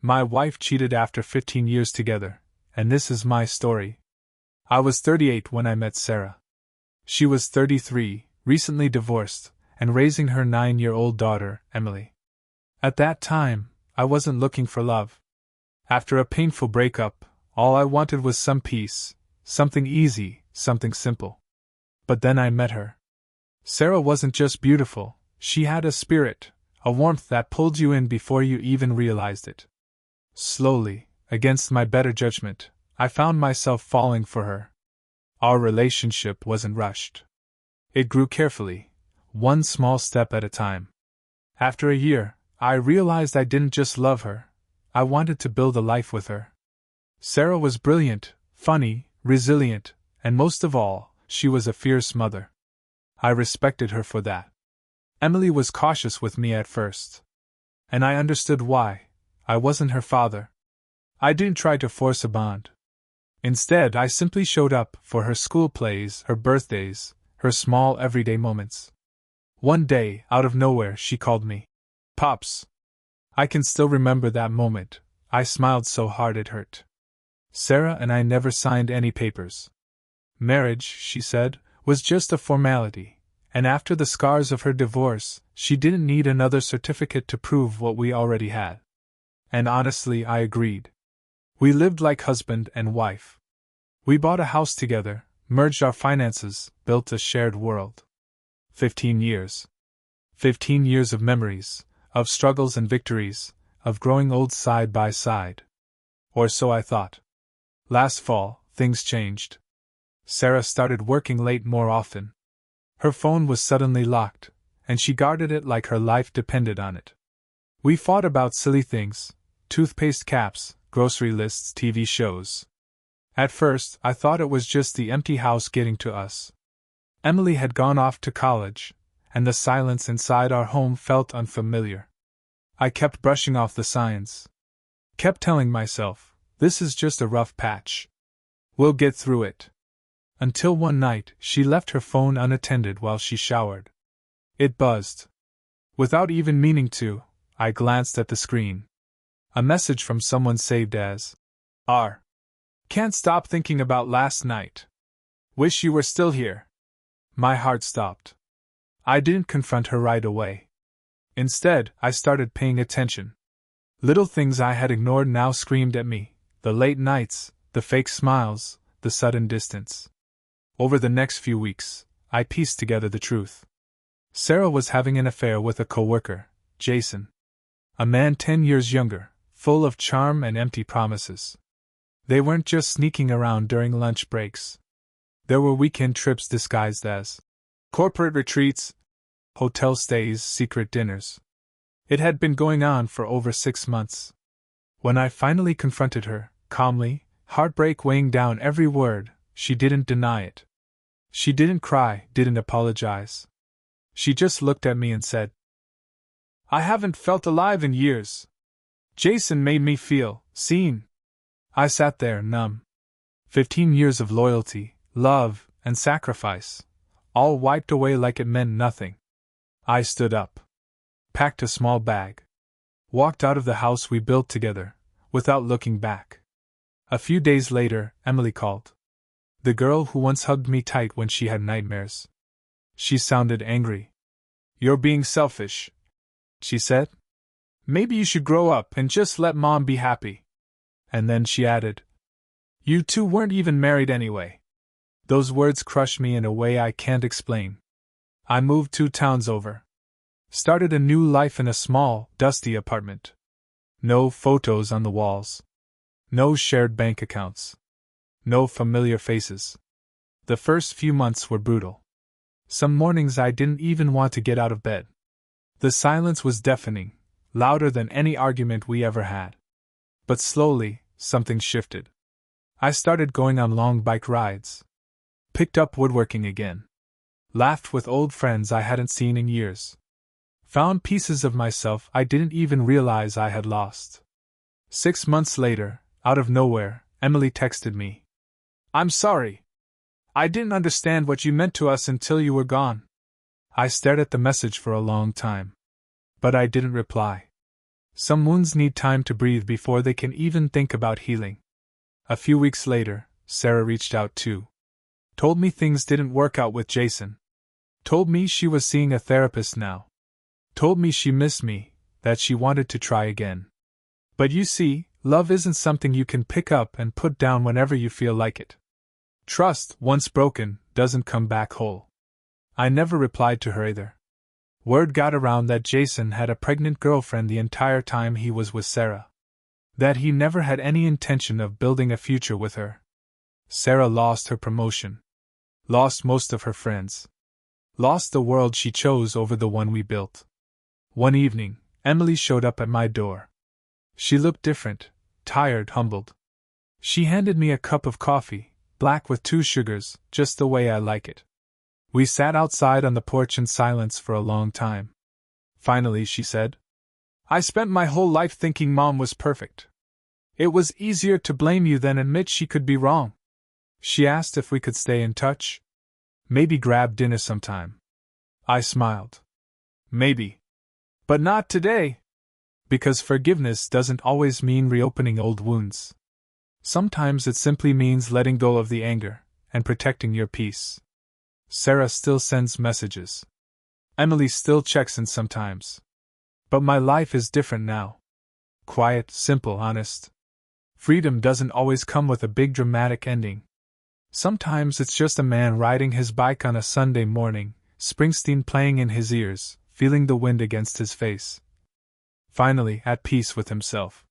My wife cheated after 15 years together, and this is my story. I was 38 when I met Sarah. She was 33, recently divorced, and raising her 9-year-old daughter, Emily. At that time, I wasn't looking for love. After a painful breakup, all I wanted was some peace, something easy, something simple. But then I met her. Sarah wasn't just beautiful, she had a spirit, a warmth that pulled you in before you even realized it. Slowly, against my better judgment, I found myself falling for her. Our relationship wasn't rushed. It grew carefully, one small step at a time. After a year, I realized I didn't just love her, I wanted to build a life with her. Sarah was brilliant, funny, resilient, and most of all, she was a fierce mother. I respected her for that. Emily was cautious with me at first. And I understood why. I wasn't her father. I didn't try to force a bond. Instead, I simply showed up for her school plays, her birthdays, her small everyday moments. One day, out of nowhere, she called me Pops. I can still remember that moment. I smiled so hard it hurt. Sarah and I never signed any papers. Marriage, she said, was just a formality, and after the scars of her divorce, she didn't need another certificate to prove what we already had. And honestly, I agreed. We lived like husband and wife. We bought a house together, merged our finances, built a shared world. 15 years. 15 years of memories, of struggles and victories, of growing old side by side. Or so I thought. Last fall, things changed. Sarah started working late more often. Her phone was suddenly locked, and she guarded it like her life depended on it. We fought about silly things, toothpaste caps, grocery lists, TV shows. At first, I thought it was just the empty house getting to us. Emily had gone off to college, and the silence inside our home felt unfamiliar. I kept brushing off the signs. Kept telling myself, this is just a rough patch. We'll get through it. Until one night, she left her phone unattended while she showered. It buzzed. Without even meaning to, I glanced at the screen. A message from someone saved as R. Can't stop thinking about last night. Wish you were still here. My heart stopped. I didn't confront her right away. Instead, I started paying attention. Little things I had ignored now screamed at me, the late nights, the fake smiles, the sudden distance. Over the next few weeks, I pieced together the truth. Sarah was having an affair with a coworker, Jason. A man 10 years younger, full of charm and empty promises. They weren't just sneaking around during lunch breaks. There were weekend trips disguised as corporate retreats, hotel stays, secret dinners. It had been going on for over 6 months. When I finally confronted her, calmly, heartbreak weighing down every word, she didn't deny it. She didn't cry, didn't apologize. She just looked at me and said, I haven't felt alive in years. Jason made me feel seen. I sat there, numb. 15 years of loyalty, love, and sacrifice, all wiped away like it meant nothing. I stood up, packed a small bag, walked out of the house we built together, without looking back. A few days later, Emily called. The girl who once hugged me tight when she had nightmares. She sounded angry. You're being selfish, she said. Maybe you should grow up and just let Mom be happy. And then she added, you two weren't even married anyway. Those words crushed me in a way I can't explain. I moved 2 towns over. Started a new life in a small, dusty apartment. No photos on the walls. No shared bank accounts. No familiar faces. The first few months were brutal. Some mornings I didn't even want to get out of bed. The silence was deafening, louder than any argument we ever had. But slowly, something shifted. I started going on long bike rides. Picked up woodworking again. Laughed with old friends I hadn't seen in years. Found pieces of myself I didn't even realize I had lost. 6 months later, out of nowhere, Emily texted me. I'm sorry. I didn't understand what you meant to us until you were gone. I stared at the message for a long time. But I didn't reply. Some wounds need time to breathe before they can even think about healing. A few weeks later, Sarah reached out too. Told me things didn't work out with Jason. Told me she was seeing a therapist now. Told me she missed me, that she wanted to try again. But you see, love isn't something you can pick up and put down whenever you feel like it. Trust, once broken, doesn't come back whole. I never replied to her either. Word got around that Jason had a pregnant girlfriend the entire time he was with Sarah. That he never had any intention of building a future with her. Sarah lost her promotion. Lost most of her friends. Lost the world she chose over the one we built. One evening, Emily showed up at my door. She looked different, tired, humbled. She handed me a cup of coffee, black with 2 sugars, just the way I like it. We sat outside on the porch in silence for a long time. Finally, she said, "I spent my whole life thinking Mom was perfect. It was easier to blame you than admit she could be wrong." She asked if we could stay in touch. Maybe grab dinner sometime. I smiled. Maybe. But not today. Because forgiveness doesn't always mean reopening old wounds. Sometimes it simply means letting go of the anger and protecting your peace. Sarah still sends messages. Emily still checks in sometimes. But my life is different now. Quiet, simple, honest. Freedom doesn't always come with a big dramatic ending. Sometimes it's just a man riding his bike on a Sunday morning, Springsteen playing in his ears, feeling the wind against his face. Finally at peace with himself.